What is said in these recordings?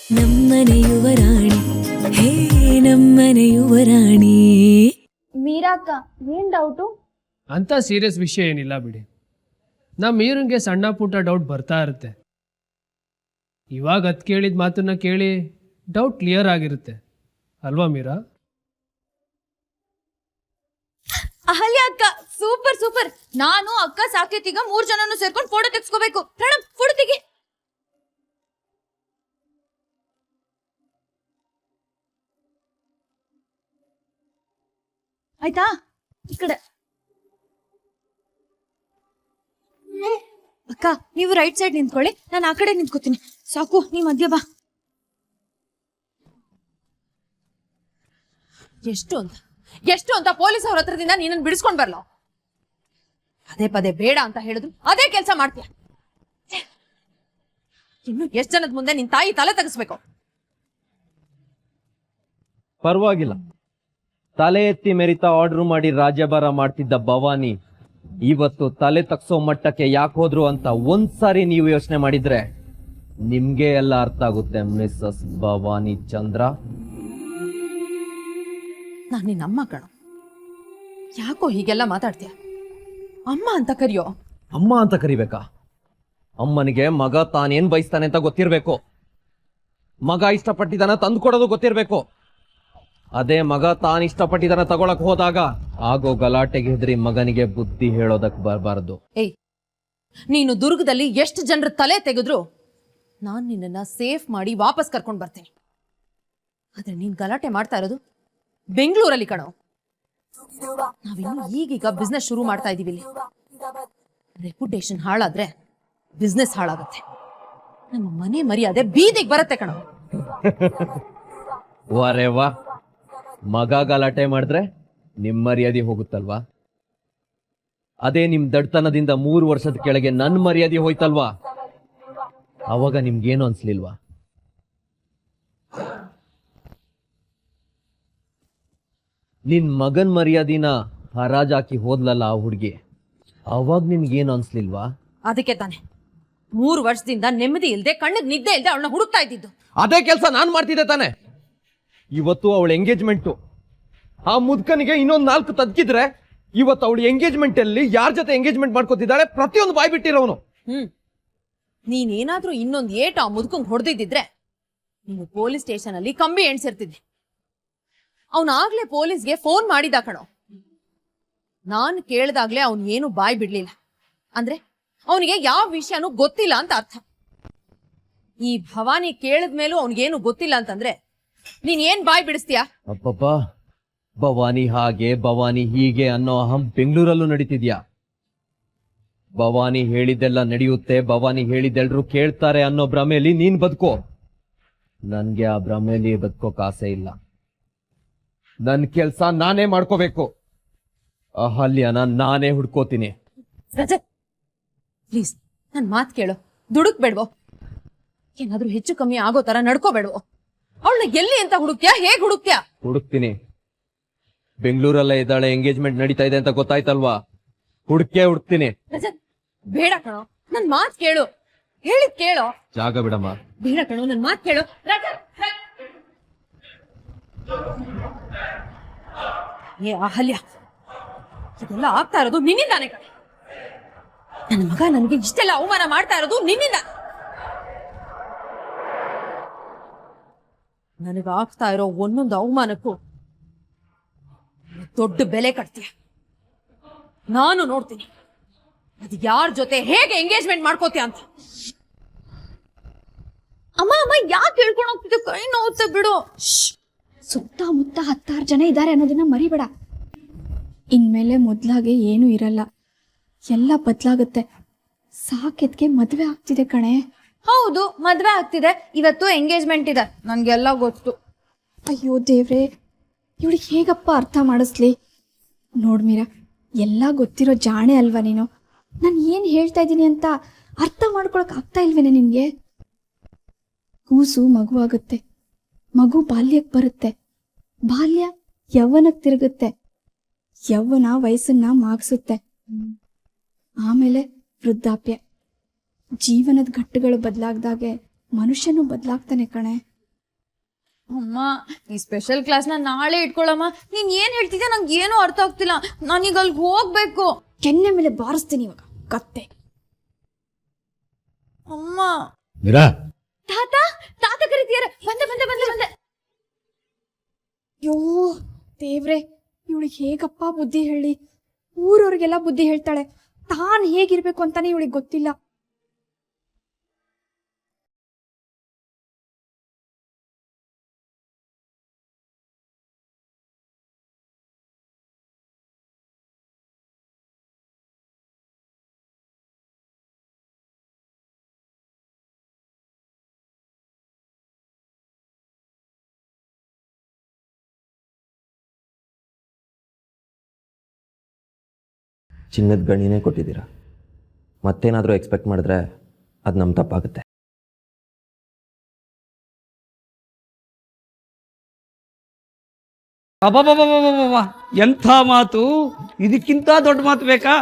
ನಮ್ಮನೆ ಯುವರಾಣಿ, ಹೇ ನಮ್ಮನೆ ಯುವರಾಣಿ. ಮೀರಾಕ್ಕ ಏನ್ ಡೌಟು? ಅಂತ ಸೀರಿಯಸ್ ವಿಷಯ ಏನಿಲ್ಲ ಬಿಡಿ. ನಮ್ಮ ಮೀರಂಗೆ ಸಣ್ಣ ಪುಟ್ಟ ಡೌಟ್ ಬರ್ತಾ ಇರುತ್ತೆ. ಇವಾಗ ಅದು ಕೇಳಿದ ಮಾತನ್ನ ಕೇಳಿ ಡೌಟ್ ಕ್ಲಿಯರ್ ಆಗಿರುತ್ತೆ ಅಲ್ವಾ ಮೀರಾ? ಅಹಲ್ಯ ಅಕ್ಕ ಸೂಪರ್ ಸೂಪರ್. ನಾನು ಅಕ್ಕ ಸಾಕೇತಿಗ 3 ಜನನು ಸೇರ್ಕೊಂಡು ಫೋಟೋ ತೆಗ್ಸ್ಕೋಬೇಕು. ಮೇಡಮ್ ಫೋಟೋ ತೆಗಿ. ಆಯ್ತಾ? ಈ ಕಡೆ ಅಕ್ಕ ನೀವು ರೈಟ್ ಸೈಡ್ ನಿಂತ್ಕೊಳ್ಳಿ, ನಾನು ಆ ಕಡೆ ನಿಂತ್ಕೋತೀನಿ. ಸಾಕು, ನೀ ಮಧ್ಯ ಬಾ. ಎಷ್ಟು ಅಂತ ಪೊಲೀಸ್ ಅವ್ರ ಹತ್ರದಿಂದ ನೀನನ್ನು ಬಿಡಿಸ್ಕೊಂಡ್ ಬರ್ಲ? ಪದೇ ಪದೇ ಬೇಡ ಅಂತ ಹೇಳಿದ್ರು ಅದೇ ಕೆಲಸ ಮಾಡ್ತೀಯ. ಇನ್ನು ಎಷ್ಟು ಜನದ ಮುಂದೆ ನಿನ್ ತಾಯಿ ತಲೆ ತಗ್ಸ್ಬೇಕು? ಪರವಾಗಿಲ್ಲ, ತಲೆ ಎತ್ತಿ ಮೆರಿತಾ ಆರ್ಡರ್ ಮಾಡಿ ರಾಜ್ಯಭಾರ ಮಾಡ್ತಿದ್ದ ಭವಾನಿ ಇವತ್ತು ತಲೆ ತಗ್ಸೋ ಮಟ್ಟಕ್ಕೆ ಯಾಕೆ ಹೋದ್ರು ಅಂತ ಒಂದ್ಸಾರಿ ನೀವು ಯೋಚನೆ ಮಾಡಿದ್ರೆ ನಿಮ್ಗೆ ಎಲ್ಲ ಅರ್ಥ ಆಗುತ್ತೆ ಮಿಸ್ಸಸ್ ಭವಾನಿ ಚಂದ್ರ. ನಾನು ನಿನ್ನ ಅಮ್ಮ ಕಣೋ, ಯಾಕೋ ಹೀಗೆಲ್ಲ ಮಾತಾಡ್ತೀಯ? ಅಮ್ಮ ಅಂತ ಕರಿಯೋ. ಅಮ್ಮ ಅಂತ ಕರಿಬೇಕಾ? ಅಮ್ಮನಿಗೆ ಮಗ ತಾನೇನ್ ಬಯಸ್ತಾನೆ ಅಂತ ಗೊತ್ತಿರ್ಬೇಕು. ಮಗ ಇಷ್ಟಪಟ್ಟಿದ್ದಾನ ತಂದು ಕೊಡೋದು ಗೊತ್ತಿರ್ಬೇಕು. ಅದೇ ಮಗ ತಾನು ಇಷ್ಟಪಟ್ಟಿದ್ದಾನ ತಗೊಳಕ್ ಹೋದಾಗ ಆಗೋ ಗಲಾಟೆಗೆ ಹೆದರಿ ಮಗನಿಗೆ ಬುದ್ಧಿ ಹೇಳೋದಕ್ ಬರಬಾರದು. ಏಯ್, ನೀನು ದುರ್ಗದಲ್ಲಿ ಎಷ್ಟು ಜನರ ತಲೆ ತೆಗೆದ್ರು ನಾನು ನಿನ್ನನ್ನ ಸೇಫ್ ಮಾಡಿ ವಾಪಸ್ ಕರ್ಕೊಂಡು ಬರ್ತೇನೆ. ಆದ್ರೆ ನೀನ್ ಗಲಾಟೆ ಮಾಡ್ತಾ ಇರೋದು ಬೆಂಗಳೂರಲ್ಲಿ ಕಣೋ. ನಾವಿನ್ನು ಈಗೀಗ ಬಿಸ್ನೆಸ್ ಶುರು ಮಾಡ್ತಾ ಇದೀವಿ ಇಲ್ಲಿ. ರೆಪ್ಯುಟೇಷನ್ ಹಾಳಾದ್ರೆ ಬಿಸ್ನೆಸ್ ಹಾಳಾಗುತ್ತೆ. ನಮ್ಮ ಮನೆ ಮರ್ಯಾದೆ ಬೀದಿಗೆ ಬರುತ್ತೆ ಕಣೋ. ವಾರೇ ವಾ, ಮಗ ಗಲಾಟೆ ಮಾಡಿದ್ರೆ ನಿಮ್ ಮರ್ಯಾದೆ ಹೋಗುತ್ತಲ್ವಾ? ಅದೇ ನಿಮ್ ದಡ್ತನದಿಂದ 3 ವರ್ಷದ ಕೆಳಗೆ ನನ್ ಮರ್ಯಾದೆ ಹೋಯ್ತಲ್ವಾ? ಅವಾಗ ನಿಮ್ಗೇನು ಅನ್ಸ್ಲಿಲ್ವಾ? ನಿನ್ ಮಗನ್ ಮರ್ಯಾದಿನ ಹರಾಜಾಕಿ ಹೋದ್ಲಲ್ಲ ಆ ಹುಡ್ಗಿ, ಅವಾಗ ನಿನ್ಗೇನು ಅನ್ಸ್ಲಿಲ್ವಾ? ಅದಕ್ಕೆ ತಾನೆ 3 ವರ್ಷದಿಂದ ನೆಮ್ಮದಿ ಇಲ್ದೆ ಕಣ್ಣಿಗೆ ನಿದ್ದೆ ಇಲ್ದೆ ಅವಳನ್ನ ಹುಡುಕ್ತಾ ಇದ್ದಿದ್ದು. ಅದೇ ಕೆಲಸ ನಾನ್ ಮಾಡ್ತಿದ್ದೆ ತಾನೆ. ಇವತ್ತು ಅವಳ ಎಂಗೇಜ್ಮೆಂಟು, ಆ ಮುದ್ಕನಿಗೆ ಇನ್ನೊಂದು 4 ತದ್ಕಿದ್ರೆ ಇವತ್ತು ಅವಳು ಎಂಗೇಜ್ಮೆಂಟ್ ಅಲ್ಲಿ ಯಾರ ಜೊತೆ ಎಂಗೇಜ್ಮೆಂಟ್ ಮಾಡ್ಕೋತಿದ್ದಾಳೆ ಪ್ರತಿಯೊಂದು ಬಾಯ್ ಬಿಟ್ಟಿರೋನು. ನೀನೇನಾದ್ರೂ ಇನ್ನೊಂದು ಏಟು ಆ ಮುದ್ಕಂಗ್ ಹೊಡೆದಿದ್ದಿದ್ರೆ ನೀನು ಪೊಲೀಸ್ ಸ್ಟೇಷನ್ ಅಲ್ಲಿ ಕಂಬಿ ಎಣ್ಸಿರ್ತಿದ್ದೆ. ಅವನಾಗ್ಲೇ ಪೊಲೀಸ್ಗೆ ಫೋನ್ ಮಾಡಿದ ಕಣೋ. ನಾನು ಕೇಳ್ದಾಗ್ಲೇ ಅವನ್ ಏನು ಬಾಯ್ ಬಿಡ್ಲಿಲ್ಲ ಅಂದ್ರೆ ಅವನಿಗೆ ಯಾವ ವಿಷಯನೂ ಗೊತ್ತಿಲ್ಲ ಅಂತ ಅರ್ಥ. ಈ ಭವಾನಿ ಕೇಳಿದ್ಮೇಲೂ ಅವನಿಗೇನು ಗೊತ್ತಿಲ್ಲ ಅಂತಂದ್ರೆ ನೀನ್ ಏನ್ ಬಾಯ್ ಬಿಡಿಸ್ತೀಯಾ? ಅಪ್ಪಪ್ಪ, ಭವಾನಿ ಹಾಗೆ ಭವಾನಿ ಹೀಗೆ ಅನ್ನೋ ಅಹಂ ಬೆಂಗಳೂರಲ್ಲೂ ನಡೀತಿದ್ಯಾ? ಭವಾನಿ ಹೇಳಿದ್ದೆಲ್ಲ ನಡೆಯುತ್ತೆ, ಭವಾನಿ ಹೇಳಿದ್ದೆಲ್ರು ಕೇಳ್ತಾರೆ ಅನ್ನೋ ಭ್ರಮೆಯಲ್ಲಿ ನೀನ್ ಬದುಕೋ. ನನ್ಗೆ ಆ ಭ್ರಮೆಯಲ್ಲಿ ಬದುಕೋಕ್ ಆಸೆ ಇಲ್ಲ. ನನ್ ಕೆಲ್ಸ ನಾನೇ ಮಾಡ್ಕೋಬೇಕು. ಅಹಲ್ಯನ ನಾನೇ ಹುಡ್ಕೋತೀನಿ. ರಜತ್ ಪ್ಲೀಸ್ ನನ್ ಮಾತ್ ಕೇಳು. ದುಡುಕ್ ಬೇಡ್ವೋ? ಏನಾದ್ರೂ ಹೆಚ್ಚು ಕಮ್ಮಿ ಆಗೋ ತರ ನಡ್ಕೋಬೇಡ್ವೋ? ಅವಳನ್ನ ಎಲ್ಲಿ ಅಂತ ಹುಡುಕ್ತ್ಯಾ? ಹೇಗ್ ಹುಡುಕ್ತ್ಯಾ? ಹುಡುಕ್ತೀನಿ. ಬೆಂಗಳೂರಲ್ಲೇ ಇದ್ದಾಳೆ, ಎಂಗೇಜ್ಮೆಂಟ್ ನಡೀತಾ ಇದೆ ಅಂತ ಗೊತ್ತಾಯ್ತಲ್ವಾ? ಹುಡುಕ್ತೀನಿ. ರಜತ್ ಬೇಡ ಕಣೋ, ನನ್ ಮಾತ್ ಕೇಳು. ಹೇಳಿದ್ ಕೇಳೋ. ಜಾಗ ಬಿಡಮ್ಮ. ಬೇಡ ಕಣೋ, ನನ್ ಮಾತ್ ಕೇಳು. ರಜತ್ ಏ ಅಹಲ್ಯ, ಇದೆಲ್ಲ ಆಗ್ತಾ ಇರೋದು ನಿನ್ನಿಂದಾನೆ ಕಣೆ. ನನ್ನ ಮಗ ನನಗೆ ಇಷ್ಟೆಲ್ಲ ಅವಮಾನ ಮಾಡ್ತಾ ಇರೋದು ನಿನ್ನಿಂದ. ನನಗಾಗ್ತಾ ಇರೋ ಒಂದೊಂದು ಅವಮಾನಕ್ಕೂ ದೊಡ್ಡ ಬೆಲೆ ಕಟ್ತೀಯ. ನಾನು ನೋಡ್ತೀನಿ ಅದು ಯಾರ ಜೊತೆ ಹೇಗೆ ಎಂಗೇಜ್ಮೆಂಟ್ ಮಾಡ್ಕೋತೀಯ ಅಂತ. ಅಮ್ಮ ಅಮ್ಮ ಯಾಕೆ ಹೇಳ್ಕೊಂಡು ಹೋಗ್ತಿದ್ದೆ? ಕೈ ನೋವುತ್ತೆ ಬಿಡು. ಸುತ್ತಮುತ್ತ 10 ಜನ ಇದ್ದಾರೆ ಅನ್ನೋದನ್ನ ಮರಿಬೇಡ. ಇನ್ಮೇಲೆ ಮೊದ್ಲಾಗೆ ಏನೂ ಇರಲ್ಲ, ಎಲ್ಲ ಬದಲಾಗುತ್ತೆ. ಸಾಕೆತ್ಗೆ ಮದ್ವೆ ಆಗ್ತಿದೆ ಕಣೆ. ಹೌದು, ಮದ್ವೆ ಆಗ್ತಿದೆ. ಇವತ್ತು ಎಂಗೇಜ್ಮೆಂಟ್ ಇದೆ, ನನ್ಗೆಲ್ಲ ಗೊತ್ತು. ಅಯ್ಯೋ ದೇವ್ರೆ, ಇವಳಿಗೆ ಹೇಗಪ್ಪ ಅರ್ಥ ಮಾಡಿಸ್ಲಿ? ನೋಡ್ ಮೀರಾ, ಎಲ್ಲ ಗೊತ್ತಿರೋ ಜಾಣೆ ಅಲ್ವಾ ನೀನು. ನಾನು ಏನು ಹೇಳ್ತಾ ಇದ್ದೀನಿ ಅಂತ ಅರ್ಥ ಮಾಡ್ಕೊಳಕ್ ಆಗ್ತಾ ಇಲ್ವೇನೆ ನಿನ್ಗೆ? ಕೂಸು ಮಗು ಆಗುತ್ತೆ, ಮಗು ಬಾಲ್ಯಕ್ಕೆ ಬರುತ್ತೆ, ಬಾಲ್ಯ ಯೌವನಕ್ಕೆ ತಿರುಗುತ್ತೆ, ಯೌವನ ವಯಸ್ಸನ್ನ ಮಾಗ್ಸುತ್ತೆ, ಆಮೇಲೆ ವೃದ್ಧಾಪ್ಯ. ಜೀವನದ ಘಟ್ಟಗಳು ಬದಲಾಗ್ದಾಗೆ ಮನುಷ್ಯನು ಬದಲಾಗ್ತಾನೆ ಕಣೆ. ಅಮ್ಮ ಈ ಸ್ಪೆಷಲ್ ಕ್ಲಾಸ್ನ ನಾಳೆ ಇಟ್ಕೊಳ್ಳಮ್ಮ. ನೀನ್ ಏನ್ ಹೇಳ್ತಿದ್ಯಾ ನಂಗೆ ಏನೂ ಅರ್ಥ ಆಗ್ತಿಲ್ಲ. ನಾನೀಗ ಅಲ್ಲಿಗೆ ಹೋಗ್ಬೇಕು. ಕೆನ್ನೆ ಮೇಲೆ ಬಾರಿಸ್ತೀನಿ ಇವಾಗ ಕತ್ತೆ. ಅಮ್ಮ ಮೀರಾ, ತಾತ ತಾತ ಕರಿತೀಯಾರ. ಬಂದೆ ಬಂದೆ ಬಂದೆ ಬಂದೆ. ಯೋ ದೇವ್ರೆ, ಇವಳಿಗೆ ಹೇಗಪ್ಪ ಬುದ್ಧಿ ಹೇಳಿ? ಊರವ್ರಿಗೆಲ್ಲ ಬುದ್ಧಿ ಹೇಳ್ತಾಳೆ, ತಾನ್ ಹೇಗಿರ್ಬೇಕು ಅಂತಾನೆ ಇವಳಿಗೆ ಗೊತ್ತಿಲ್ಲ. ಚಿನ್ನದ ಗಣಿನೇ ಕೊಟ್ಟಿದ್ದೀರಾ. ಮತ್ತೇನಾದರೂ ಎಕ್ಸ್ಪೆಕ್ಟ್ ಮಾಡಿದ್ರೆ ಅದು ನಮ್ಮ ತಪ್ಪಾಗುತ್ತೆ. ಅಬ್ಬಬ್ಬಬ್ಬಬ್ಬಬ್ಬ, ಎಂಥ ಮಾತು! ಇದಕ್ಕಿಂತ ದೊಡ್ಡ ಮಾತು ಬೇಕಾ?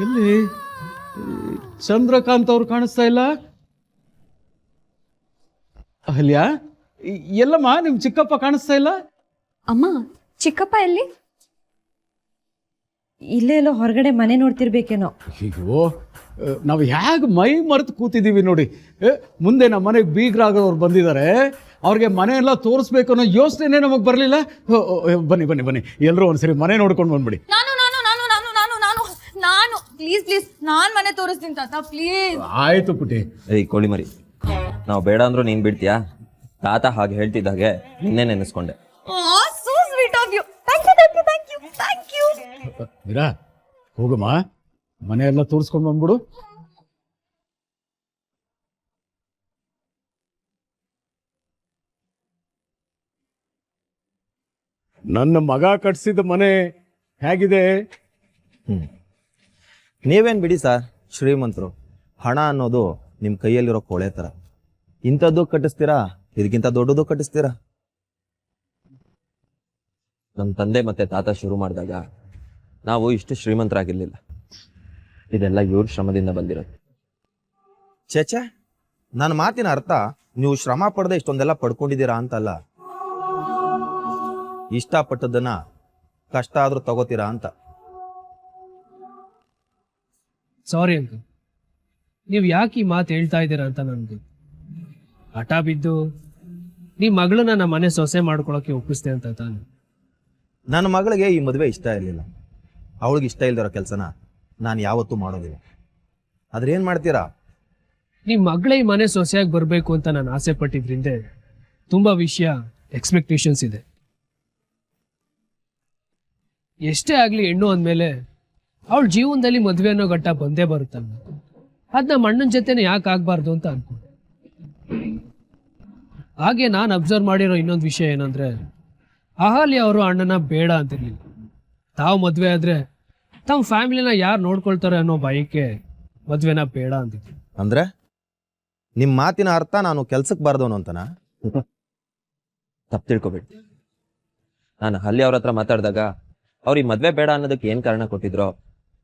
ಎಲ್ಲಿ ಚಂದ್ರಕಾಂತ್ ಅವ್ರು ಕಾಣಿಸ್ತಾ ಇಲ್ಲ? ಅಹಲ್ಯ, ಎಲ್ಲಮ್ಮ ನಿಮ್ ಚಿಕ್ಕಪ್ಪ ಕಾಣಿಸ್ತಾ ಇಲ್ಲ? ಅಮ್ಮ, ಚಿಕ್ಕಪ್ಪ ಎಲ್ಲಿ? ಇಲ್ಲೇ ಎಲ್ಲೋ ಹೊರಗಡೆ ಮನೆ ನೋಡ್ತಿರ್ಬೇಕೇನೋ. ಅಯ್ಯೋ, ನಾವು ಹೇಗೆ ಮೈ ಮರೆತು ಕೂತಿದ್ದೀವಿ ನೋಡಿ. ಮುಂದೆ ನಮ್ಮ ಮನೆಗೆ ಬೀಗ್ರಾಗೋರು ಬಂದಿದ್ದಾರೆ, ಅವ್ರಿಗೆ ಮನೆಯೆಲ್ಲ ತೋರಿಸ್ಬೇಕು ಅನ್ನೋ ಯೋಚನೆ ನಮಗೆ ಬರಲಿಲ್ಲ. ಬನ್ನಿ ಬನ್ನಿ ಬನ್ನಿ, ಎಲ್ಲರೂ ಒಂದ್ಸರಿ ಮನೆ ನೋಡ್ಕೊಂಡು ಬಂದ್ಬಿಡಿ. ನಾನು ನಾನು ನಾನು ನಾನು ನಾನು ನಾನು ನಾನು ಪ್ಲೀಸ್ ಪ್ಲೀಸ್ ನಾನ್ ಮನೆ ತೋರಿಸ್ತೀನಿ ತಾತ, ಪ್ಲೀಸ್. ಆಯ್ತು ಪುಟಿ. ಏಯ್ ಕೋಳಿ ಮರಿ, ನಾವು ಬೇಡ ಅಂದ್ರೂ ನೀನು ಬಿಡ್ತೀಯಾ? ತಾತ ಹಾಗೆ ಹೇಳ್ತಿದ್ದಾಗೆ ನಿನ್ನೆ ನೆನೆಸ್ಕೊಂಡೆ. So sweet of you. Thank you thank you thank you thank you. Meera, ಹೋಗಮ್ಮ, ಮನೆಯೆಲ್ಲ ತೋರಿಸ್ಕೊಂಡು ಬಂದ್ಬಿಡು. ನನ್ನ ಮಗ ಕಟ್ಸಿದ ಮನೆ ಹೇಗಿದೆ? ನೀವೇನು ಬಿಡಿ ಸರ್, ಶ್ರೀಮಂತರು. ಹಣ ಅನ್ನೋದು ನಿಮ್ಮ ಕೈಯಲ್ಲಿರೋ ಕೊಳೆ ಥರ. ಇಂಥದ್ದು ಕಟ್ಟಿಸ್ತೀರಾ, ಇದಕ್ಕಿಂತ ದೊಡ್ಡದು ಕಟ್ಟಿಸ್ತೀರಾ. ನಮ್ಮ ತಂದೆ ಮತ್ತೆ ತಾತ ಶುರು ಮಾಡಿದಾಗ ನಾವು ಇಷ್ಟು ಶ್ರೀಮಂತರಾಗಿರ್ಲಿಲ್ಲ. ಇದೆಲ್ಲ ಇವ್ರ ಶ್ರಮದಿಂದ ಬಂದಿರೋದು. ಚೇಚೆ, ನನ್ನ ಮಾತಿನ ಅರ್ಥ ನೀವು ಶ್ರಮ ಪಡದೆ ಇಷ್ಟೊಂದೆಲ್ಲ ಪಡ್ಕೊಂಡಿದ್ದೀರಾ ಅಂತಲ್ಲ. ಇಷ್ಟಪಟ್ಟದನ್ನ ಕಷ್ಟ ಆದ್ರೂ ತಗೋತೀರಾ ಅಂತ. ಸಾರಿ ಅಂಕಲ್, ನೀವು ಯಾಕೆ ಈ ಮಾತು ಹೇಳ್ತಾ ಇದ್ದೀರಾ ಅಂತ ನನಗೆ ಹಠ ಬಿದ್ದು ನಿಮ್ಮ ಮಗಳನ್ನ ನಮ್ಮ ಮನೆ ಸೊಸೆ ಮಾಡ್ಕೊಳಕ್ಕೆ ಒಪ್ಪಿಸ್ತೆ ಅಂತ ತಾನೆ. ನನ್ನ ಮಗಳಿಗೆ ಈ ಮದುವೆ ಇಷ್ಟ ಇರಲಿಲ್ಲ. ಅವಳಿಗೆ ಇಷ್ಟ ಇಲ್ದಿರೋ ಕೆಲಸನ ನಾನು ಯಾವತ್ತೂ ಮಾಡೋದಿಲ್ಲ. ಆದ್ರೆ ಏನು ಮಾಡ್ತೀರಾ? ನಿಮ್ಮ ಮಗಳೇ ಈ ಮನೆ ಸೊಸೆಯಾಗಿ ಬರಬೇಕು ಅಂತ ನಾನು ಆಸೆ ಪಟ್ಟಿದ್ರಿಂದ ತುಂಬ ವಿಷಯ ಎಕ್ಸ್ಪೆಕ್ಟೇಷನ್ಸ್ ಇದೆ. ಎಷ್ಟೇ ಆಗಲಿ ಹೆಣ್ಣು ಅಂದಮೇಲೆ ಅವಳ ಜೀವನದಲ್ಲಿ ಮದುವೆ ಅನ್ನೋ ಘಟ್ಟ ಬಂದೇ ಬರುತ್ತಲ್ಲ. ಅದು ನಮ್ಮ ಅಣ್ಣನ ಜೊತೆನೇ ಯಾಕೆ ಆಗಬಾರ್ದು ಅಂತ ಅನ್ಕೊಂಡೆ. ಹಾಗೆ ನಾನು ಅಬ್ಸರ್ವ್ ಮಾಡಿರೋ ಇನ್ನೊಂದು ವಿಷಯ ಏನಂದ್ರೆ, ಅಹಲ್ಯ ಅವರು ಅಣ್ಣನ ಬೇಡ ಅಂತಿರ್ಲಿಲ್ಲ. ತಾವು ಮದುವೆ ಆದ್ರೆ ತಮ್ಮ ಫ್ಯಾಮಿಲಿನ ಯಾರು ನೋಡ್ಕೊಳ್ತಾರೆ ಅನ್ನೋ ಭಯಕ್ಕೆ ಮದುವೆನ ಬೇಡ ಅಂತಿದ್ರು. ಅಂದ್ರೆ ನಿಮ್ಮ ಮಾತಿನ ಅರ್ಥ ನಾನು ಕೆಲ್ಸಕ್ಕೆ ಬಾರ್ದವನು ಅಂತನಾ? ತಪ್ಪು ತಿಳ್ಕೊಬೇಡಿ. ನಾನು ಅಹಲ್ಯ ಅವ್ರ ಹತ್ರ ಮಾತಾಡಿದಾಗ ಅವ್ರು ಈ ಮದುವೆ ಬೇಡ ಅನ್ನೋದಕ್ಕೆ ಏನು ಕಾರಣ ಕೊಟ್ಟಿದ್ರೋ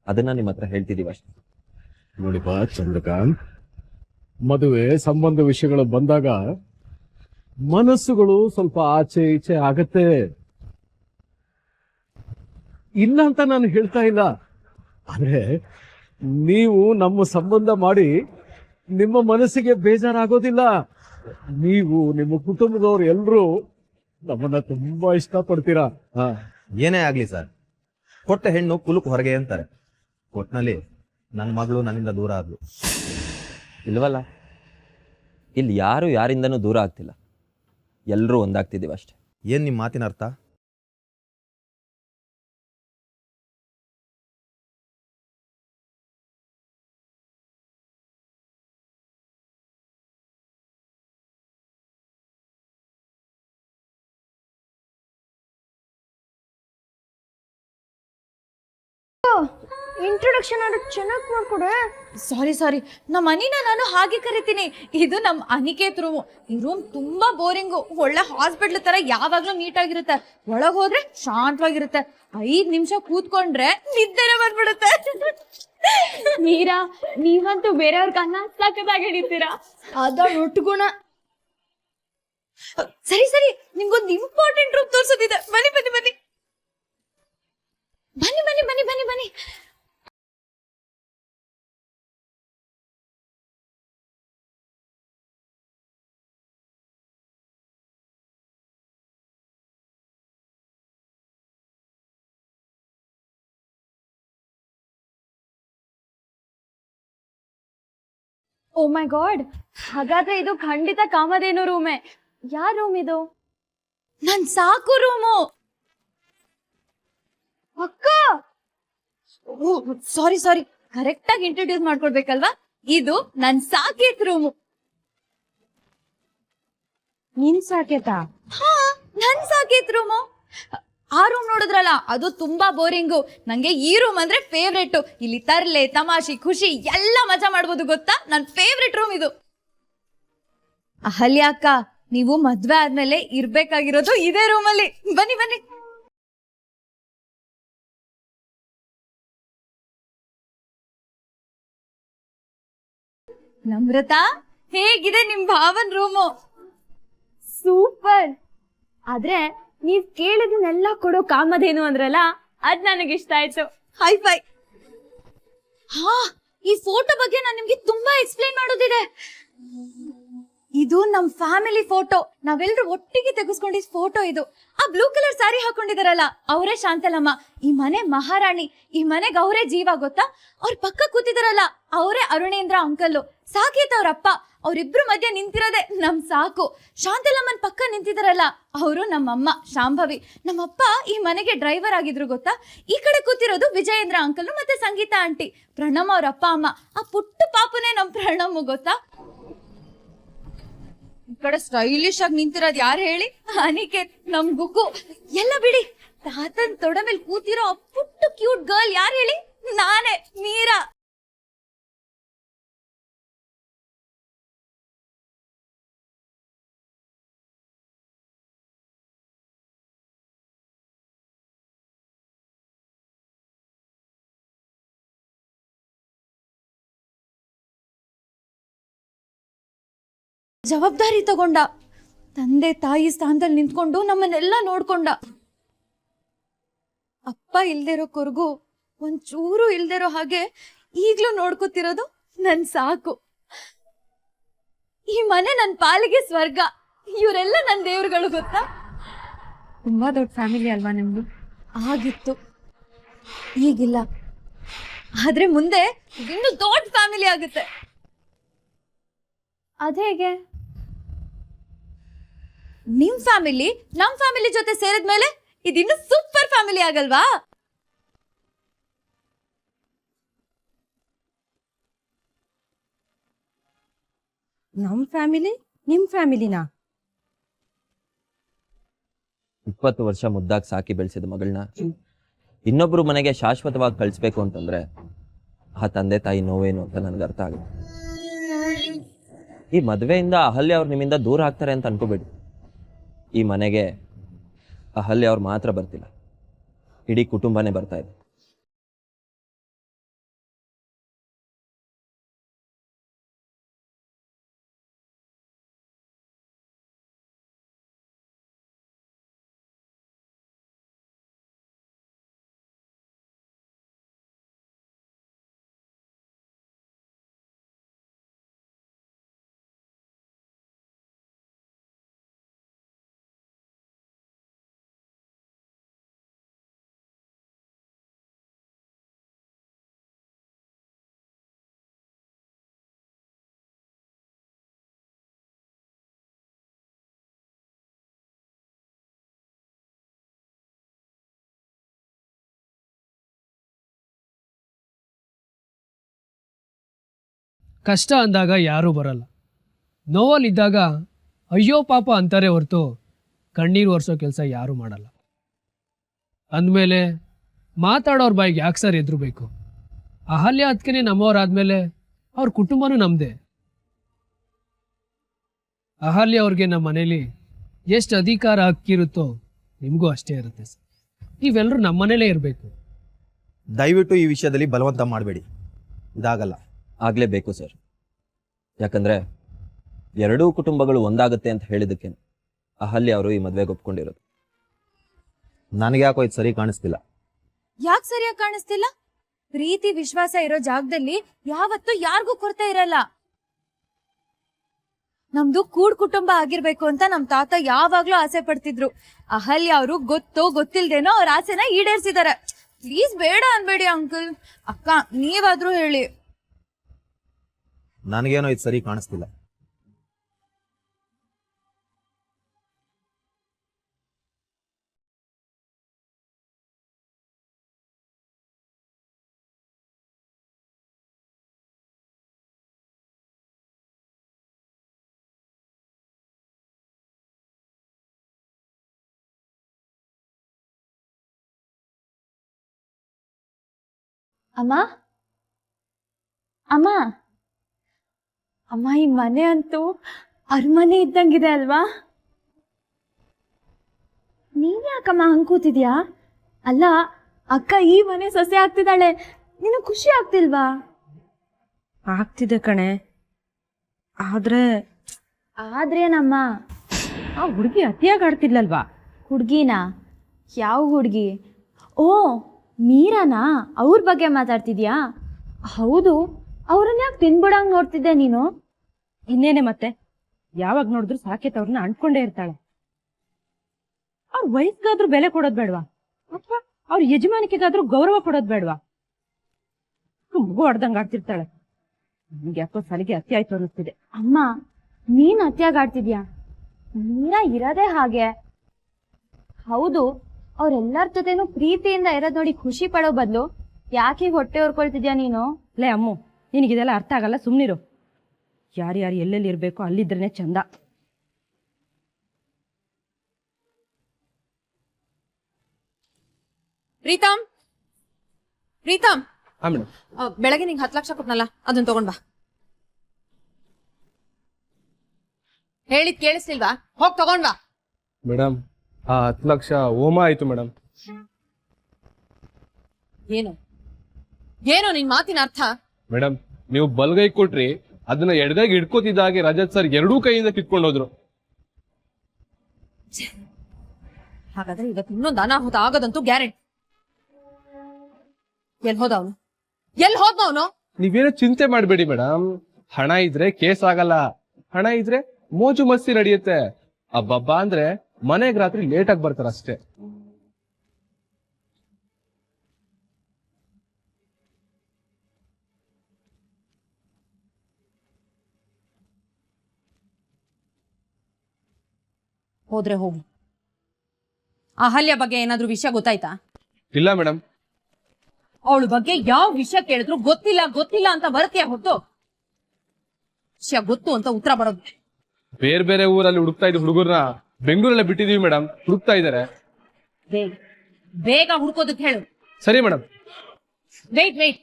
ಅದನ್ನ ನಿಮ್ಮ ಹತ್ರ ಹೇಳ್ತಿದ್ದೀವಿ ಅಷ್ಟೇ. ನೋಡಿಪ್ಪ ಚಂದ್ರಕಾಂತ್, ಮದುವೆ ಸಂಬಂಧ ವಿಷಯಗಳು ಬಂದಾಗ ಮನಸ್ಸುಗಳು ಸ್ವಲ್ಪ ಆಚೆ ಈಚೆ ಆಗತ್ತೆ. ಇಲ್ಲ ಅಂತ ನಾನು ಹೇಳ್ತಾ ಇಲ್ಲ. ಆದ್ರೆ ನೀವು ನಮ್ಮ ಸಂಬಂಧ ಮಾಡಿ ನಿಮ್ಮ ಮನಸ್ಸಿಗೆ ಬೇಜಾರಾಗೋದಿಲ್ಲ. ನೀವು ನಿಮ್ಮ ಕುಟುಂಬದವ್ರು ಎಲ್ಲರೂ ನಮ್ಮನ್ನ ತುಂಬಾ ಇಷ್ಟಪಡ್ತೀರಾ. ಏನೇ ಆಗ್ಲಿ ಸರ್, ಕೊಟ್ಟ ಹೆಣ್ಣು ಕುಲುಕು ಹೊರಗೆ ಅಂತಾರೆ. ಒಟ್ನಲ್ಲಿ ನನ್ನ ಮಗಳು ನನ್ನಿಂದ ದೂರ ಆದ್ಲು. ಇಲ್ವಲ್ಲ, ಇಲ್ಲಿ ಯಾರು ಯಾರಿಂದನೂ ದೂರ ಆಗ್ತಿಲ್ಲ, ಎಲ್ಲರೂ ಒಂದಾಗ್ತಿದ್ದೀವಿ ಅಷ್ಟೆ. ಏನ್ ನಿಮ್ಮ ಮಾತಿನ ಅರ್ಥ? ಇಂಟ್ರೊಡಕ್ಷನ್ ಆದ್ರೂ ಚೆನ್ನಾಗಿ ಮಾಡ್ಕೊಡೆ. ಸಾರಿ ಸಾರಿ, ನಮ್ಮ ಮನಿನ ನಾನು ಹಾಗೆ ಕರಿತೀನಿ. ಇದು ನಮ್ಮ ಅನಿಕೇತ್ ರೂಮ್. ಈ ರೂಮ್ ತುಂಬಾ ಬೋರಿಂಗು. ಒಳ್ಳೆ ಹಾಸ್ಪಿಟ್ಲ್ ತರ ಯಾವಾಗ್ಲೂ ನೀಟಾಗಿರುತ್ತೆ. ಒಳಗ್ ಹೋದ್ರೆ ಶಾಂತವಾಗಿರುತ್ತೆ. 5 ನಿಮಿಷ ಕೂತ್ಕೊಂಡ್ರೆ ನಿದ್ದೆನೆ ಬಂದ್ಬಿಡುತ್ತೆ. ಮೀರಾ, ನೀವಂತೂ ಬೇರೆಯವ್ರ ಅನ್ನ ಸಕ್ಕತ್ತಾಗಿ ಹಿಡಿತೀರಾ. ಅದ ಒಟ್ಟುಗುಣ. ಸರಿ ಸರಿ, ನಿಮ್ಗೊಂದು ಇಂಪಾರ್ಟೆಂಟ್ ರೂಪ್ ತೋರ್ಸೋದಿದೆ. ಬನ್ನಿ ಬನ್ನಿ ಬನ್ನಿ ಬನ್ನಿ ಬನ್ನಿ ಬನ್ನಿ ಬನ್ನಿ ಬನ್ನಿ. ಓ ಮೈ ಗಾಡ್, ಹಾಗಾದ್ರೆ ಇದು ಖಂಡಿತ ಕಾಮಧೇನು ರೂಮೇ. ಯಾರ ರೂಮ್ ಇದು? ನನ್ ಸಾಕು ರೂಮು. ಅಕ್ಕ, ಸಾರಿ ಸಾರಿ, ಕರೆಕ್ಟ್ ಆಗಿ ಇಂಟ್ರೊಡ್ಯೂಸ್ ಮಾಡ್ಕೊಡ್ಬೇಕಲ್ವಾ? ಇದು ನನ್ ಸಾಕೇತ್ ರೂಮು. ನಿನ್ ಸಾಕೇತಾ? ಹಾ, ನನ್ ಸಾಕೇತ್ ರೂಮು. ಆ ರೂಮ್ ನೋಡಿದ್ರಲ್ಲ, ಅದು ತುಂಬಾ ಬೋರಿಂಗು. ನಂಗೆ ಈ ರೂಮ್ ಅಂದ್ರೆ ಫೇವ್ರೇಟ್. ಇಲ್ಲಿ ತರ್ಲೆ, ತಮಾಷೆ, ಖುಷಿ ಎಲ್ಲ ಮಜಾ ಮಾಡ್ಬೋದು ಗೊತ್ತಾ. ನನ್ ಫೇವ್ರೇಟ್ ರೂಮ್ ಇದು. ಅಹಲ್ಯ ಅಕ್ಕ, ನೀವು ಮದ್ವೆ ಆದ್ಮೇಲೆ ಇರ್ಬೇಕಾಗಿರೋದು ಇದೇ ರೂಮಲ್ಲಿ. ಬನ್ನಿ ಬನ್ನಿ. ನಮ್ರತಾ, ಹೇಗಿದೆ ನಿಮ್ ಭಾವನ್ ರೂಮು? ಸೂಪರ್. ಆದ್ರೆ ನೀವ್ ಕೇಳಿದನ್ನೆಲ್ಲ ಕೊಡೋ ಕಾಮಧೇನು ಅಂದ್ರಲ್ಲ, ಅದ್ ನನಗಿಷ್ಟ ಆಯ್ತು. High five. ಹಾ, ಈ ಫೋಟೋ ಬಗ್ಗೆ ನಾನು ನಿಮ್ಗೆ ತುಂಬಾ ಎಕ್ಸ್ಪ್ಲೈನ್ ಮಾಡೋದಿದೆ. ಇದು ನಮ್ ಫ್ಯಾಮಿಲಿ ಫೋಟೋ. ನಾವೆಲ್ಲರೂ ಒಟ್ಟಿಗೆ ತೆಗೆಸ್ಕೊಂಡಿದ್ ಫೋಟೋ ಇದು. ಆ ಬ್ಲೂ ಕಲರ್ ಸ್ಯಾರಿ ಹಾಕೊಂಡಿದಾರಲ್ಲ, ಅವರೇ ಶಾಂತಲಮ್ಮ. ಈ ಮನೆ ಮಹಾರಾಣಿ. ಈ ಮನೆಗೆ ಅವರೇ ಜೀವ ಗೊತ್ತಾ. ಅವ್ರ ಪಕ್ಕ ಕೂತಿದಾರಲ್ಲ, ಅವರೇ ಅರುಣೇಂದ್ರ ಅಂಕಲ್ಲು. ಸಾಕೇತ್ ಅವ್ರಪ್ಪ. ಅವ್ರಿಬ್ರು ಮಧ್ಯೆ ನಿಂತಿರೋದೆ ನಮ್ ಸಾಕು. ಶಾಂತಲಮ್ಮನ್ ಪಕ್ಕ ನಿಂತಿದಾರಲ್ಲ, ಅವರು ನಮ್ಮಮ್ಮ ಶಾಂಭವಿ. ನಮ್ಮಪ್ಪ ಈ ಮನೆಗೆ ಡ್ರೈವರ್ ಆಗಿದ್ರು ಗೊತ್ತಾ. ಈ ಕಡೆ ಕೂತಿರೋದು ವಿಜಯೇಂದ್ರ ಅಂಕಲ್ ಮತ್ತೆ ಸಂಗೀತ ಆಂಟಿ. ಪ್ರಣಮ್ ಅವ್ರ ಅಪ್ಪ ಅಮ್ಮ. ಆ ಪುಟ್ಟ ಪಾಪನೇ ನಮ್ ಪ್ರಣಮ್ ಗೊತ್ತಾ. ಈ ಕಡೆ ಸ್ಟೈಲಿಶ್ ಆಗಿ ನಿಂತಿರೋದು ಯಾರು ಹೇಳಿ? ಅನಿಕೇತ್, ನಮ್ ಗುಕ್ಕು. ಎಲ್ಲ ಬಿಡಿ, ತಾತನ್ ತೊಡೆ ಮೇಲೆ ಕೂತಿರೋ ಆ ಪುಟ್ಟ ಕ್ಯೂಟ್ ಗರ್ಲ್ ಯಾರು ಹೇಳಿ? ನಾನೇ, ಮೀರಾ. ಜವಾಬ್ದಾರಿ ತಗೊಂಡ. ತಂದೆ ತಾಯಿ ಸ್ಥಾನದಲ್ಲಿ ನಿಂತ್ಕೊಂಡು ನಮ್ಮನ್ನೆಲ್ಲ ನೋಡ್ಕೊಂಡ. ಅಪ್ಪ ಇಲ್ದಿರೋ ಕೊರ್ಗು ಒಂಚೂರು ಇಲ್ದಿರೋ ಹಾಗೆ ಈಗ್ಲೂ ನೋಡ್ಕೊತಿರೋದು ನನ್ ಸಾಕು. ಈ ಮನೆ ನನ್ ಪಾಲಿಗೆ ಸ್ವರ್ಗ. ಇವರೆಲ್ಲ ನನ್ ದೇವ್ರುಗಳು ಗೊತ್ತಾ. ತುಂಬಾ ದೊಡ್ಡ ಫ್ಯಾಮಿಲಿ ಅಲ್ವಾ ನಿಮ್ದು? ಆಗಿತ್ತು, ಈಗಿಲ್ಲ. ಆದ್ರೆ ಮುಂದೆ ಇನ್ನು ದೊಡ್ಡ ಫ್ಯಾಮಿಲಿ ಆಗುತ್ತೆ. ಅದೇಗೆ? ನಿಮ್ ಫ್ಯಾಮಿಲಿ ನಮ್ ಫ್ಯಾಮಿಲಿ ಜೊತೆ ಸೇರಿದ್ಮೇಲೆ ಇದಿನ್ನು ಸೂಪರ್ ಫ್ಯಾಮಿಲಿ ಆಗಲ್ವಾ? ನಮ್ ಫ್ಯಾಮಿಲಿ ನಿಮ್ ಫ್ಯಾಮಿಲಿನಾ? 20 ವರ್ಷ ಮುದ್ದಾಗಿ ಸಾಕಿ ಬೆಳೆಸಿದ ಮಗಳನ್ನ ಇನ್ನೊಬ್ರು ಮನೆಗೆ ಶಾಶ್ವತವಾಗಿ ಕಳಿಸ್ಬೇಕು ಅಂತಂದ್ರೆ ಆ ತಂದೆ ತಾಯಿ ನೋವೇನು ಅಂತ ನನಗೆ ಅರ್ಥ ಆಗುತ್ತೆ. ಈ ಮದುವೆಯಿಂದ ಅಹಲ್ಯ ಅವ್ರು ನಿಮ್ಮಿಂದ ದೂರ ಆಗ್ತಾರೆ ಅಂತ ಅನ್ಕೋಬೇಡಿ. ಈ ಮನೆಗೆ ಅಹಲ್ಯ ಅವ್ರು ಮಾತ್ರ ಬರ್ತಿಲ್ಲ, ಇಡೀ ಕುಟುಂಬನೇ ಬರ್ತಾ ಇದೆ. ಕಷ್ಟ ಅಂದಾಗ ಯಾರೂ ಬರಲ್ಲ. ನೋವಲ್ಲಿದ್ದಾಗ ಅಯ್ಯೋ ಪಾಪ ಅಂತಾರೆ ಹೊರತು ಕಣ್ಣೀರು ಒರೆಸೋ ಕೆಲಸ ಯಾರೂ ಮಾಡಲ್ಲ. ಅಂದಮೇಲೆ ಮಾತಾಡೋರ ಬಾಯಿಗೆ ಯಾಕೆ ಸರ್ ಎದುರಬೇಕು? ಅಹಲ್ಯ ಅದಕ್ಕೆ ನಮ್ಮವರಾದ್ಮೇಲೆ ಅವ್ರ ಕುಟುಂಬನೂ ನಮ್ಮದೇ. ಅಹಲ್ಯ ಅವ್ರಿಗೆ ನಮ್ಮ ಮನೇಲಿ ಎಷ್ಟು ಅಧಿಕಾರ ಹಕ್ಕಿರುತ್ತೋ ನಿಮಗೂ ಅಷ್ಟೇ ಇರುತ್ತೆ ಸರ್. ನೀವೆಲ್ಲರೂ ನಮ್ಮ ಮನೇಲೇ ಇರಬೇಕು. ದಯವಿಟ್ಟು ಈ ವಿಷಯದಲ್ಲಿ ಬಲವಂತ ಮಾಡಬೇಡಿ. ಇದಾಗಲ್ಲ. ಆಗಲೇಬೇಕು ಸರ್. ಯಾಕಂದರೆ ಎರಡೂ ಕುಟುಂಬಗಳು ಒಂದಾಗುತ್ತೆ ಅಂತ ಹೇಳಿದ್ದಕ್ಕೆ ಅಹಲ್ಯ ಅವರು ಈ ಮದುವೆಗೆ ಒಪ್ಕೊಂಡಿರೋದು. ನನಗೆ ಯಾಕೋ ಇದು ಸರಿ ಕಾಣಿಸ್ತಿಲ್ಲ. ಯಾಕೆ ಸರಿಯಾಗಿ ಕಾಣಿಸ್ತಿಲ್ಲ? ಪ್ರೀತಿ ವಿಶ್ವಾಸ ಇರೋ ಜಾಗದಲ್ಲಿ ಯಾವತ್ತೂ ಯಾರಿಗೂ ಕೊರತೆ ಇರಲ್ಲ. ನಮ್ದು ಕೂಡ್ ಕುಟುಂಬ ಆಗಿರ್ಬೇಕು ಅಂತ ನಮ್ ತಾತ ಯಾವಾಗ್ಲೂ ಆಸೆ ಪಡ್ತಿದ್ರು. ಅಹಲ್ಯ ಅವರು ಗೊತ್ತೋ ಗೊತ್ತಿಲ್ದೇನೋ ಅವ್ರ ಆಸೆನ ಈಡೇರಿಸಿದಾರೆ. ಪ್ಲೀಸ್ ಬೇಡ ಅನ್ಬೇಡಿ ಅಂಕಲ್. ಅಕ್ಕ ನೀವಾದ್ರೂ ಹೇಳಿ. ನನಗೇನೋ ಇದು ಸರಿ ಕಾಣಿಸ್ತಿಲ್ಲ. ಅಮ್ಮ ಅಮ್ಮ ಅಮ್ಮ, ಈ ಮನೆ ಅಂತೂ ಅರಮನೆ ಇದ್ದಂಗಿದೆ ಅಲ್ವಾ? ನೀನ್ ಯಾಕಮ್ಮ ಹಂಗ್ ಕೂತಿದ್ಯಾ? ಅಲ್ಲ, ಅಕ್ಕ ಈ ಮನೆ ಸೊಸೆ ಆಗ್ತಿದ್ದಾಳೆ, ನೀನು ಖುಷಿ ಆಗ್ತಿಲ್ವಾ? ಆಗ್ತಿದೆ ಕಣೆ. ಆದ್ರೇನಮ್ಮ? ಆ ಹುಡುಗಿ ಅತಿಯಾಗಿ ಆಡ್ತಿದ್ಲಲ್ವಾ? ಹುಡ್ಗಿನಾ? ಯಾವ ಹುಡ್ಗಿ? ಓ, ಮೀರಾನಾ? ಅವ್ರ ಬಗ್ಗೆ ಮಾತಾಡ್ತಿದ್ಯಾ? ಹೌದು, ಅವ್ರನ್ನ ಯಾಕೆ ತಿನ್ಬಿಡಂಗ್ ನೋಡ್ತಿದ್ದೆ ನೀನು? ಇನ್ನೇನೆ ಮತ್ತೆ, ಯಾವಾಗ ನೋಡಿದ್ರು ಸಾಕೇತ್ ಅವ್ರನ್ನ ಅಂಟ್ಕೊಂಡೇ ಇರ್ತಾಳೆ. ಅವ್ರ ವಯಸ್ಸಿಗಾದ್ರೂ ಬೆಲೆ ಕೊಡೋದ್ ಬೇಡವಾ? ಅಥವಾ ಅವ್ರ ಯಜಮಾನಿಕೆಗಾದ್ರೂ ಗೌರವ ಕೊಡೋದ್ ಬೇಡವಾ? ಮಗು ಆಡ್ದಂಗ್ ಆಡ್ತಿರ್ತಾಳೆ. ನನ್ಗೆ ಯಾಕೋ ಸಲಿಗೆ ಅತಿ ಆಯ್ತು ಅನ್ನಿಸ್ತಿದೆ. ಅಮ್ಮ, ನೀನ್ ಅತ್ಯಾಗ ಆಡ್ತಿದ್ಯಾ? ಮೀರಾ ಇರೋದೇ ಹಾಗೆ. ಹೌದು, ಅವ್ರೆಲ್ಲರ ಜೊತೆನೂ ಪ್ರೀತಿಯಿಂದ ಇರೋದ್ ನೋಡಿ ಖುಷಿ ಪಡೋ ಬದ್ಲು ಯಾಕೆ ಹೊಟ್ಟೆ ಹೊರ್ಕೊಳ್ತಿದ್ಯಾ ನೀನು? ಲೇ ಅಮ್ಮು, ನಿನಗಿದೆಲ್ಲ ಅರ್ಥ ಆಗಲ್ಲ, ಸುಮ್ನಿರು. ಯಾರ್ಯಾರು ಎಲ್ಲೆಲ್ಲಿ ಇರ್ಬೇಕೋ ಅಲ್ಲಿದ್ರೇನೆ ಚಂದ. ಪ್ರೀತಮ್, ಪ್ರೀತಮ್, ಹಾಂ ಮೇಡಮ್. ಬೆಳಗ್ಗೆ ನಿಂಗೆ 10 ಲಕ್ಷ ಕೊಟ್ನಲ್ಲ, ಅದನ್ನ ತಗೊಂಡ್ ಬಾ. ಹೇಳಿದ್ ಕೇಳಿಸ್ಲಿಲ್ವಾ? ಹೋಗ್ ತಗೊಂಡ್ ಬಾ. ಮೇಡಮ್, ಆ 10 ಲಕ್ಷ ಹೋಮ ಆಯಿತು ಮೇಡಮ್. ಏನು ಏನೋ ನಿನ್ ಮಾತಿನ ಅರ್ಥ? ಮೇಡಮ್, ನೀವು ಬಲ್ಗೈ ಕೊಟ್ರಿ, ಅದನ್ನ ಎಡಗೈಗೆ ಹಿಡ್ಕೋತಿದ್ದಾಗೆ ರಜತ್ ಸರ್ ಎರಡೂ ಕೈಯಿಂದ ಕಿತ್ಕೊಂಡು ಹೋದ್ರು. ಹಾಗಾದ್ರೆ ಇವತ್ತು ಇನ್ನೊಂದು ಅನಾಹುತ ಆಗೋದಂತೂ ಗ್ಯಾರಂಟಿ. ಎಲ್ ಹೋದವನು? ನೀವೇನೋ ಚಿಂತೆ ಮಾಡಬೇಡಿ ಮೇಡಮ್. ಹಣ ಇದ್ರೆ ಕೇಸ್ ಆಗಲ್ಲ. ಹಣ ಇದ್ರೆ ಮೋಜು ಮಸ್ತಿ ನಡೆಯುತ್ತೆ. ಅಬ್ಬಬ್ಬಾ ಅಂದ್ರೆ ಮನೆಗೆ ರಾತ್ರಿ ಲೇಟ್ ಆಗಿ ಬರ್ತಾರ ಅಷ್ಟೇ. ಹೋದ್ರೆ ಹೋಗು. ಅಹಲ್ಯ ಬಗ್ಗೆ ಏನಾದ್ರೂ ವಿಷಯ ಗೊತ್ತಾಯ್ತಾ? ಇಲ್ಲ ಮೇಡಮ್. ಅವಳ ಬಗ್ಗೆ ಯಾವ ವಿಷಯ ಕೇಳಿದ್ರು ಗೊತ್ತಿಲ್ಲ ಗೊತ್ತಿಲ್ಲ ಅಂತ ಬರುತ್ತೀಯ ಹೊತ್ತು ವಿಷಯ ಗೊತ್ತು ಅಂತ ಉತ್ತರ ಬರೋದು. ಬೇರೆ ಬೇರೆ ಊರಲ್ಲಿ ಹುಡುಕ್ತಾ ಇದ್ದ ಹುಡುಗರನ್ನ ಬೆಂಗಳೂರಲ್ಲೇ ಬಿಟ್ಟಿದೀವಿ ಮೇಡಮ್. ಹುಡುಕ್ತಾ ಇದಾರೆ. ಬೇಗ ಹುಡ್ಕೋದಕ್ಕೆ ಹೇಳು. ಸರಿ ಮೇಡಮ್. ವೇಟ್,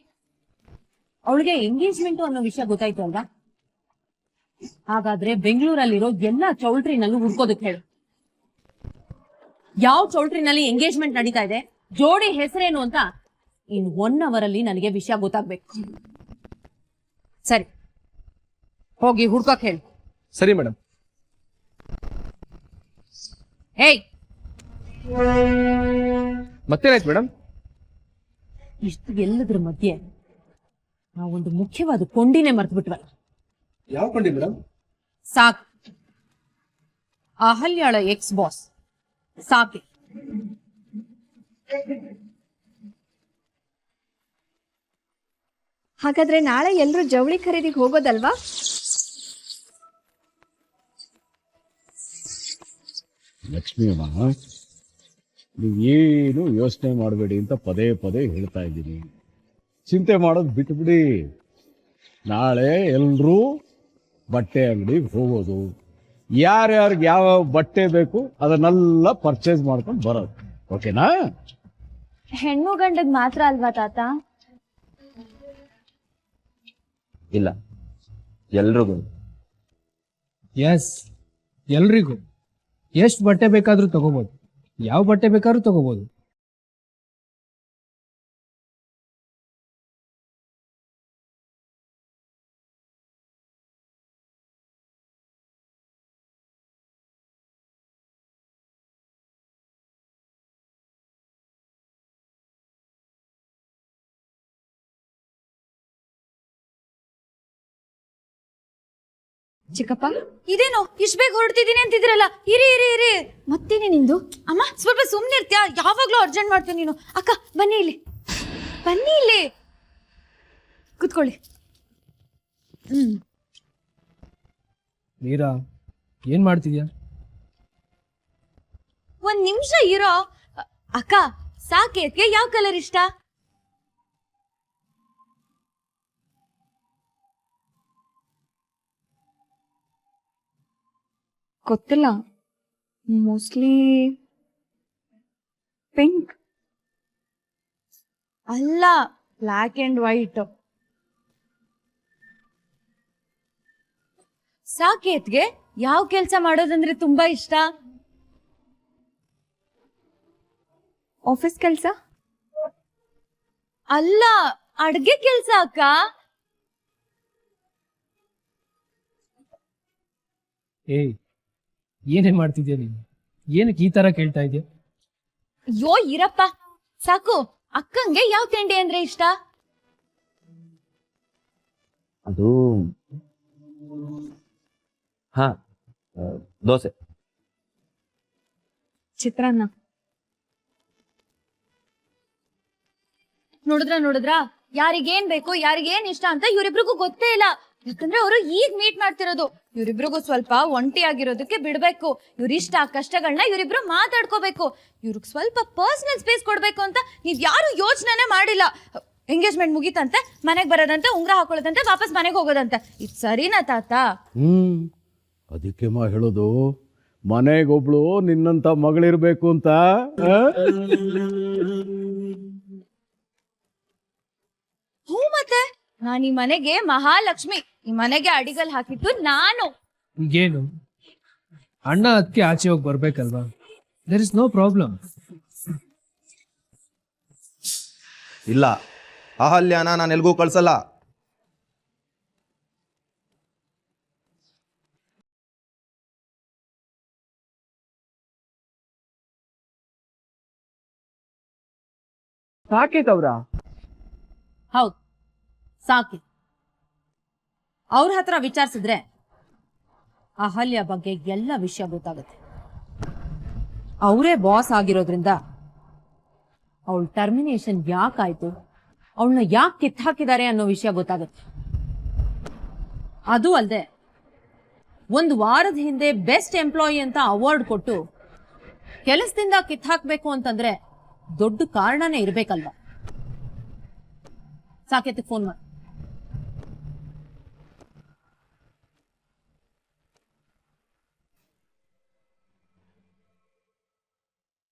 ಅವಳಿಗೆ ಎಂಗೇಜ್ಮೆಂಟ್ ಅನ್ನೋ ವಿಷಯ ಗೊತ್ತಾಯ್ತು ಅಲ್ವಾ? ಹಾಗಾದ್ರೆ ಬೆಂಗಳೂರಲ್ಲಿರೋ ಎಲ್ಲಾ ಚೌಲ್ಟ್ರಿನಲ್ಲೂ ಹುಡ್ಕೋದಕ್ಕೆ ಹೇಳು. ಯಾವ ಚೌಲ್ಟ್ರಿನಲ್ಲಿ ಎಂಗೇಜ್ಮೆಂಟ್ ನಡೀತಾ ಇದೆ, ಜೋಡಿ ಹೆಸರೇನು ಅಂತ ಇನ್ 1 hour ಅಲ್ಲಿ ನನಗೆ ವಿಷಯ ಗೊತ್ತಾಗ್ಬೇಕು. ಸರಿ, ಹೋಗಿ ಹುಡ್ಕೋಕ್ ಹೇಳು. ಸರಿ ಮೇಡಮ್. ಹೇಯ್, ಮತ್ತೇನಾಯ್ತು ಮೇಡಮ್? ಇಷ್ಟು ಎಲ್ಲದ್ರ ಮಧ್ಯೆ ನಾವೊಂದು ಮುಖ್ಯವಾದ ಕೊಂಡಿನೇ ಮರ್ತು ಬಿಟ್ವಲ್ಲ. ಯಾವ ಕೊಂಡಿ ಮೇಡಮ್? ಸಾಕ್, ಅಹಲ್ಯಾಳ ಎಕ್ಸ್ ಬಾಸ್ ಸಾಕೆ. ಹಾಗಾದ್ರೆ ನಾಳೆ ಎಲ್ಲರೂ ಜವಳಿ ಖರೀದಿಗೆ ಹೋಗೋದಲ್ವಾ? ಲಕ್ಷ್ಮಿ ಅಮ್ಮ, ನೀವೇನು ಯೋಚನೆ ಮಾಡಬೇಡಿ ಅಂತ ಪದೇ ಪದೇ ಹೇಳ್ತಾ ಇದ್ದೀನಿ. ಚಿಂತೆ ಮಾಡೋದು ಬಿಟ್ಬಿಡಿ. ನಾಳೆ ಎಲ್ಲರೂ ಬಟ್ಟೆ ಅಂಗಡಿಗೆ ಹೋಗೋದು, ಯಾರ್ಯಾರಿಗೆ ಯಾವ ಬಟ್ಟೆ ಬೇಕು ಅದನ್ನೆಲ್ಲ ಪರ್ಚೇಸ್ ಮಾಡ್ಕೊಂಡು ಬರೋದು. ಓಕೆನಾ? ಹೆಣ್ಣು ಗಂಡಗ್ ಮಾತ್ರ ಅಲ್ವಾ ತಾತ? ಇಲ್ಲ, ಎಲ್ರಿಗೂ. ಎಸ್, ಎಲ್ರಿಗೂ. ಎಷ್ಟು ಬಟ್ಟೆ ಬೇಕಾದ್ರೂ ತಗೋಬಹುದು, ಯಾವ ಬಟ್ಟೆ ಬೇಕಾದ್ರೂ ತಗೋಬಹುದು. ಚಿಕ್ಕಪ್ಪ ಇದೇನು ಇಷ್ಟ ಬೇಗ ಹೊರಡ್ತಿದ್ದೀನಿ ಅಂತಿದ್ರಲ್ಲ, ಇರಿ ಇರಿ ಇರಿ. ಮತ್ತೇನೆ ನಿಂದು? ಅಮ್ಮ ಸ್ವಲ್ಪ ಸುಮ್ಮನೆ ಇರ್ತೀಯಾ? ಯಾವಾಗ್ಲೂ ಅರ್ಜೆಂಟ್ ಮಾಡ್ತೀನಿ ನೀನು. ಅಕ್ಕ ಬನ್ನಿ ಇಲ್ಲಿ, ಬನ್ನಿ ಇಲ್ಲಿ ಕುತ್ಕೊಳ್ಳಿ. ಮೀರಾ ಏನ್ ಮಾಡ್ತಿದ್ಯಾ? ಒಂದ್ ನಿಮಿಷ ಇರೋ. ಅಕ್ಕ ಸಾಕೇತ್ಗೆ ಯಾವ ಕಲರ್ ಇಷ್ಟ? ಗೊತ್ತಿಲ್ಲ, ಮೋಸ್ಟ್ಲಿ ಪಿಂಕ್. ಅಲ್ಲ, ಬ್ಲ್ಯಾಕ್ ಅಂಡ್ ವೈಟ್. ಸಾಕೇತ್ಗೆ ಯಾವ ಕೆಲ್ಸ ಮಾಡೋದಂದ್ರೆ ತುಂಬಾ ಇಷ್ಟ? ಆಫೀಸ್ ಕೆಲಸ? ಅಲ್ಲ, ಅಡ್ಗೆ ಕೆಲ್ಸ ಅಕ್ಕ. ಏಯ್ ಏನೇ ಮಾಡ್ತಿದ್ಯಾ ನೀನು? ಏನಕ್ಕೆ ಈ ತರ ಕೇಳ್ತಾ ಇದೆಯಾ? ಅಯ್ಯೋ ಇರಪ್ಪ ಸಾಕು. ಅಕ್ಕಂಗೆ ಯಾವ ತಿಂಡಿ ಅಂದ್ರೆ ಇಷ್ಟ? ಅದು ಹಾ ದೋಸೆ. ಚಿತ್ರಾನ್ನ. ನೋಡಿದ್ರ ಯಾರಿಗೇನ್ ಬೇಕು ಯಾರಿಗೇನ್ ಇಷ್ಟ ಅಂತ ಇವ್ರಿಬ್ರಿಗೂ ಗೊತ್ತೇ ಇಲ್ಲ. ಯಾಕಂದ್ರೆ ಅವರು ಈಗ ಮೀಟ್ ಮಾಡ್ತಿರೋದು. ಇವ್ರಿಬ್ರಿಗೂ ಸ್ವಲ್ಪ ಒಂಟಿ ಆಗಿರೋದಕ್ಕೆ ಬಿಡ್ಬೇಕು. ಇವ್ರ ಇಷ್ಟ ಕಷ್ಟಗಳನ್ನ ಇವರಿಬ್ರು ಮಾತಾಡ್ಕೋಬೇಕು. ಇವ್ರಿಗೆ ಸ್ವಲ್ಪ ಪರ್ಸನಲ್ ಸ್ಪೇಸ್ ಕೊಡ್ಬೇಕು ಅಂತ ನೀವ್ ಯಾರು ಯೋಚನೆ ಮಾಡಿಲ್ಲ. ಎಂಗೇಜ್ಮೆಂಟ್ ಮುಗೀತಂತೆ, ಮನೆಗ್ ಬರೋದಂತೆ, ಉಂಗ್ರ ಹಾಕೊಳ್ಳೋದಂತೆ, ವಾಪಸ್ ಮನೆಗೆ ಹೋಗೋದಂತೆ. ಇದು ಸರಿನಾ ತಾತ? ಅದಕ್ಕೆ ಹೇಳೋದು ಮನೆಗೊಬ್ಳು ನಿನ್ನಂತ ಮಗಳಿರ್ಬೇಕು ಅಂತ. ಹ್ಞೂ ಮತ್ತೆ ನಾನ್ ಈ ಮನೆಗೆ ಮಹಾಲಕ್ಷ್ಮಿ. ಈ ಮನೆಗೆ ಅಡಿಗಲ್ ಹಾಕಿದ್ದು ನಾನು. ಈಗೇನು ಅಣ್ಣ ಅದಕ್ಕೆ ಆಚೆ ಹೋಗಿ ಬರ್ಬೇಕಲ್ವಾ? There is no problem. ಇಲ್ಲ, ಅಹಲ್ಯಾನ ನಾನು ಎಲ್ಗೂ ಕಳ್ಸಲ್ಲ. ಸಾಕೇತವ್ರ ಹೌದು, ಸಾಕಿ. ಅವ್ರ ಹತ್ರ ವಿಚಾರಿಸಿದ್ರೆ ಅಹಲ್ಯ ಬಗ್ಗೆ ಎಲ್ಲ ವಿಷಯ ಗೊತ್ತಾಗುತ್ತೆ. ಅವರೇ ಬಾಸ್ ಆಗಿರೋದ್ರಿಂದ ಅವಳ ಟರ್ಮಿನೇಷನ್ ಯಾಕಾಯ್ತು, ಅವಳನ್ನ ಯಾಕೆ ಕಿತ್ತಾಕಿದ್ದಾರೆ ಅನ್ನೋ ವಿಷಯ ಗೊತ್ತಾಗುತ್ತೆ. ಅದು ಅಲ್ಲದೆ ಒಂದು ವಾರದ ಹಿಂದೆ ಬೆಸ್ಟ್ ಎಂಪ್ಲಾಯಿ ಅಂತ ಅವಾರ್ಡ್ ಕೊಟ್ಟು ಕೆಲಸದಿಂದ ಕಿತ್ತಾಕ್ಬೇಕು ಅಂತಂದ್ರೆ ದೊಡ್ಡ ಕಾರಣನೇ ಇರ್ಬೇಕಲ್ವಾ? ಸಾಕೇತಕ್ಕೆ ಫೋನ್ ಮಾಡಿ.